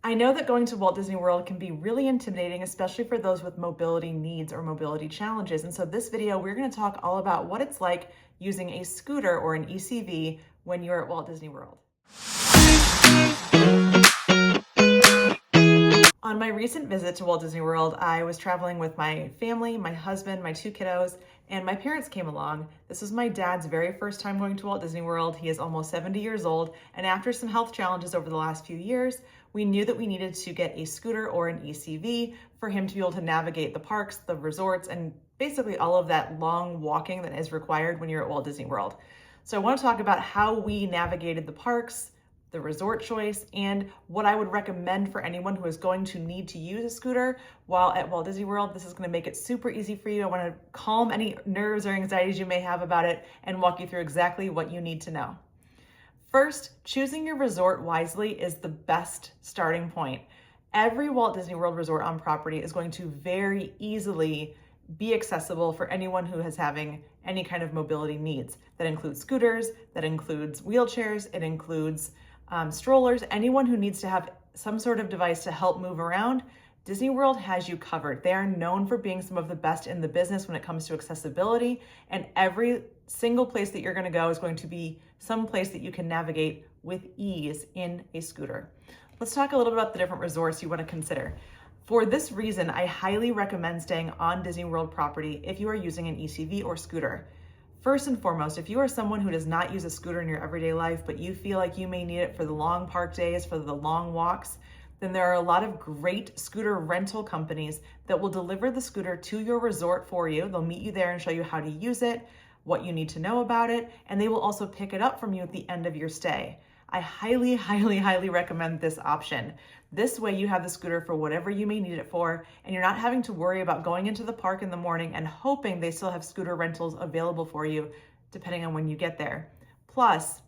I know that going to Walt Disney World can be really intimidating, especially for those with mobility needs or mobility challenges. And so this video, we're going to talk all about what it's like using a scooter or an ECV when you're at Walt Disney World. On my recent visit to Walt Disney World, I was traveling with my family, my husband, my two kiddos, and my parents came along. This was my dad's very first time going to Walt Disney World. He is almost 70 years old, and after some health challenges over the last few years, we knew that we needed to get a scooter or an ECV for him to be able to navigate the parks, the resorts, and basically all of that long walking that is required when you're at Walt Disney World. So I want to talk about how we navigated the parks, the resort choice, and what I would recommend for anyone who is going to need to use a scooter while at Walt Disney World. This is going to make it super easy for you. I want to calm any nerves or anxieties you may have about it and walk you through exactly what you need to know. First, choosing your resort wisely is the best starting point. Every Walt Disney World resort on property is going to very easily be accessible for anyone who is having any kind of mobility needs. That includes scooters, that includes wheelchairs, it includes strollers, anyone who needs to have some sort of device to help move around. Disney World has you covered. They are known for being some of the best in the business when it comes to accessibility, and every single place that you're going to go is going to be some place that you can navigate with ease in a scooter. Let's talk a little bit about the different resorts you want to consider. For this reason, I highly recommend staying on Disney World property if you are using an ECV or scooter. First and foremost, if you are someone who does not use a scooter in your everyday life, but you feel like you may need it for the long park days, for the long walks, then there are a lot of great scooter rental companies that will deliver the scooter to your resort for you. They'll meet you there and show you how to use it, what you need to know about it, and they will also pick it up from you at the end of your stay. I highly, highly recommend this option. This way you have the scooter for whatever you may need it for, and you're not having to worry about going into the park in the morning and hoping they still have scooter rentals available for you, depending on when you get there. Plus,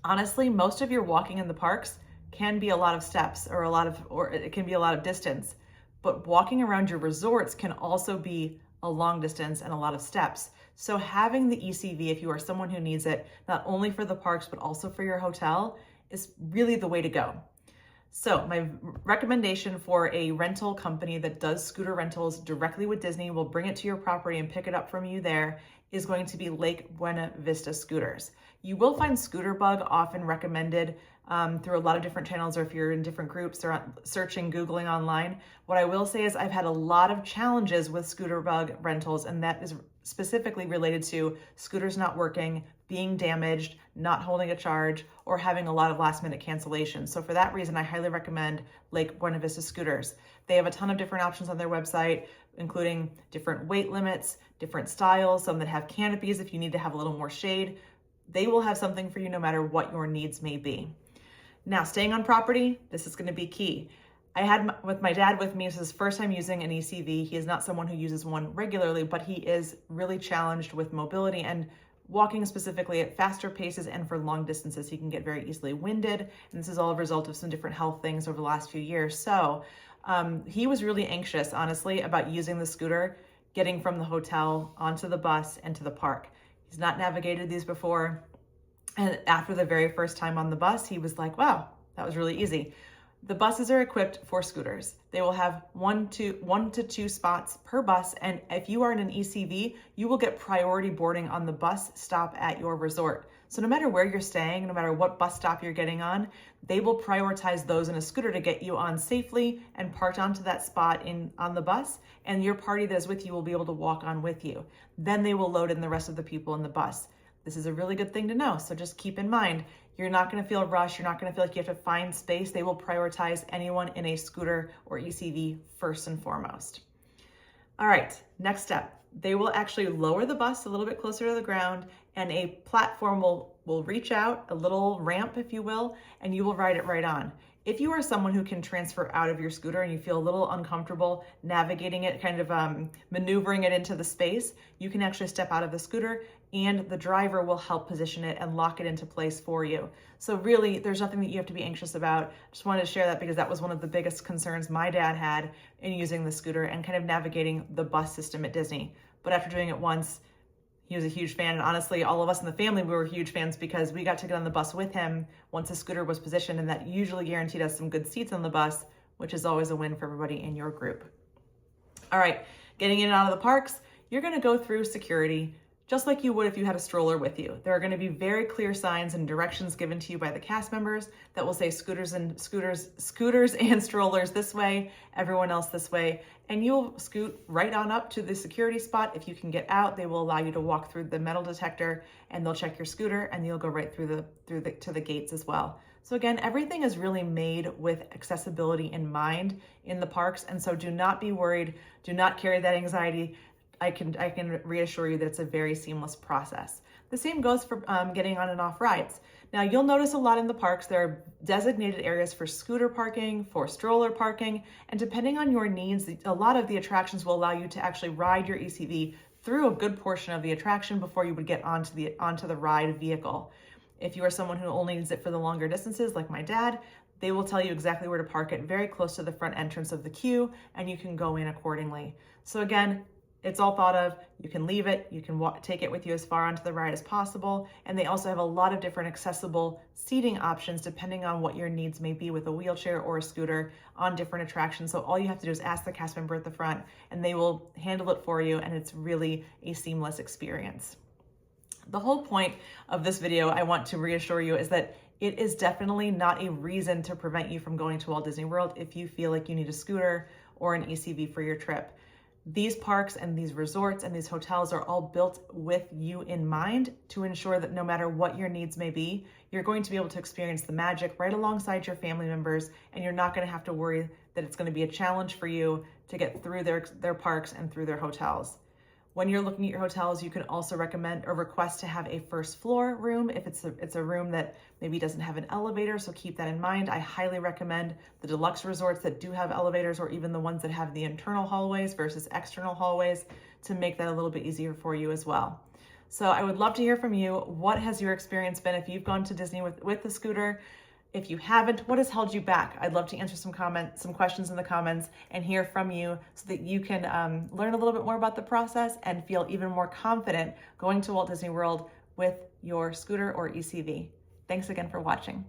honestly, most of your walking in the parks can be a lot of steps or it can be a lot of distance, but walking around your resorts can also be a long distance and a lot of steps. So having the ECV, if you are someone who needs it, not only for the parks, but also for your hotel, is really the way to go. So my recommendation for a rental company that does scooter rentals directly with Disney, will bring it to your property and pick it up from you there, is going to be Lake Buena Vista Scooters. You will find Scooter Bug often recommended through a lot of different channels, or if you're in different groups or searching, Googling online. What I will say is I've had a lot of challenges with Scooter Bug rentals, and that is specifically related to scooters not working, being damaged, not holding a charge, or having a lot of last minute cancellations. So for that reason, I highly recommend Lake Buena Vista Scooters. They have a ton of different options on their website, including different weight limits, different styles, some that have canopies if you need to have a little more shade. They will have something for you no matter what your needs may be. Now, staying on property, this is going to be key. I had with my dad with me, this is his first time using an ECV. He is not someone who uses one regularly, but he is really challenged with mobility and walking specifically at faster paces and for long distances. He can get very easily winded, and this is all a result of some different health things over the last few years. So he was really anxious, honestly, about using the scooter, getting from the hotel onto the bus and to the park. He's not navigated these before. And after the very first time on the bus, he was like, wow, that was really easy. The buses are equipped for scooters. They will have one to two spots per bus. And if you are in an ECV, you will get priority boarding on the bus stop at your resort. So no matter where you're staying, no matter what bus stop you're getting on, they will prioritize those in a scooter to get you on safely and parked onto that spot on the bus. And your party that is with you will be able to walk on with you. Then they will load in the rest of the people in the bus. This is a really good thing to know. So just keep in mind, you're not going to feel rushed. You're not going to feel like you have to find space. They will prioritize anyone in a scooter or ECV first and foremost. All right, next step. They will actually lower the bus a little bit closer to the ground, and a platform will reach out, a little ramp, if you will, and you will ride it right on. If you are someone who can transfer out of your scooter and you feel a little uncomfortable navigating it, kind of maneuvering it into the space, you can actually step out of the scooter and the driver will help position it and lock it into place for you. So really, there's nothing that you have to be anxious about. Just wanted to share that because that was one of the biggest concerns my dad had in using the scooter and kind of navigating the bus system at Disney. But after doing it once, He was a huge fan, and honestly, all of us in the family, we were huge fans because we got to get on the bus with him once the scooter was positioned, and that usually guaranteed us some good seats on the bus, which is always a win for everybody in your group. All right, getting in and out of the parks, you're gonna go through security just like you would if you had a stroller with you. There are gonna be very clear signs and directions given to you by the cast members that will say scooters and strollers this way, everyone else this way, and you'll scoot right on up to the security spot. If you can get out, they will allow you to walk through the metal detector, and they'll check your scooter, and you'll go right through to the gates as well. So again, everything is really made with accessibility in mind in the parks, and so do not be worried, do not carry that anxiety. I can reassure you that it's a very seamless process. The same goes for getting on and off rides. Now you'll notice a lot in the parks, there are designated areas for scooter parking, for stroller parking, and depending on your needs, a lot of the attractions will allow you to actually ride your ECV through a good portion of the attraction before you would get onto the ride vehicle. If you are someone who only needs it for the longer distances, like my dad, they will tell you exactly where to park it very close to the front entrance of the queue, and you can go in accordingly. So again, it's all thought of. You can leave it, you can take it with you as far onto the ride as possible, and they also have a lot of different accessible seating options depending on what your needs may be with a wheelchair or a scooter on different attractions. So all you have to do is ask the cast member at the front, and they will handle it for you, and it's really a seamless experience. The whole point of this video, I want to reassure you, is that it is definitely not a reason to prevent you from going to Walt Disney World if you feel like you need a scooter or an ECV for your trip. These parks and these resorts and these hotels are all built with you in mind to ensure that no matter what your needs may be, you're going to be able to experience the magic right alongside your family members, and you're not going to have to worry that it's going to be a challenge for you to get through their parks and through their hotels. When you're looking at your hotels, you can also recommend or request to have a first floor room if it's a room that maybe doesn't have an elevator, so keep that in mind. I highly recommend the deluxe resorts that do have elevators, or even the ones that have the internal hallways versus external hallways, to make that a little bit easier for you as well. So I would love to hear from you. What has your experience been if you've gone to Disney with the scooter? If you haven't, what has held you back? I'd love to answer some questions in the comments and hear from you so that you can learn a little bit more about the process and feel even more confident going to Walt Disney World with your scooter or ECV. Thanks again for watching.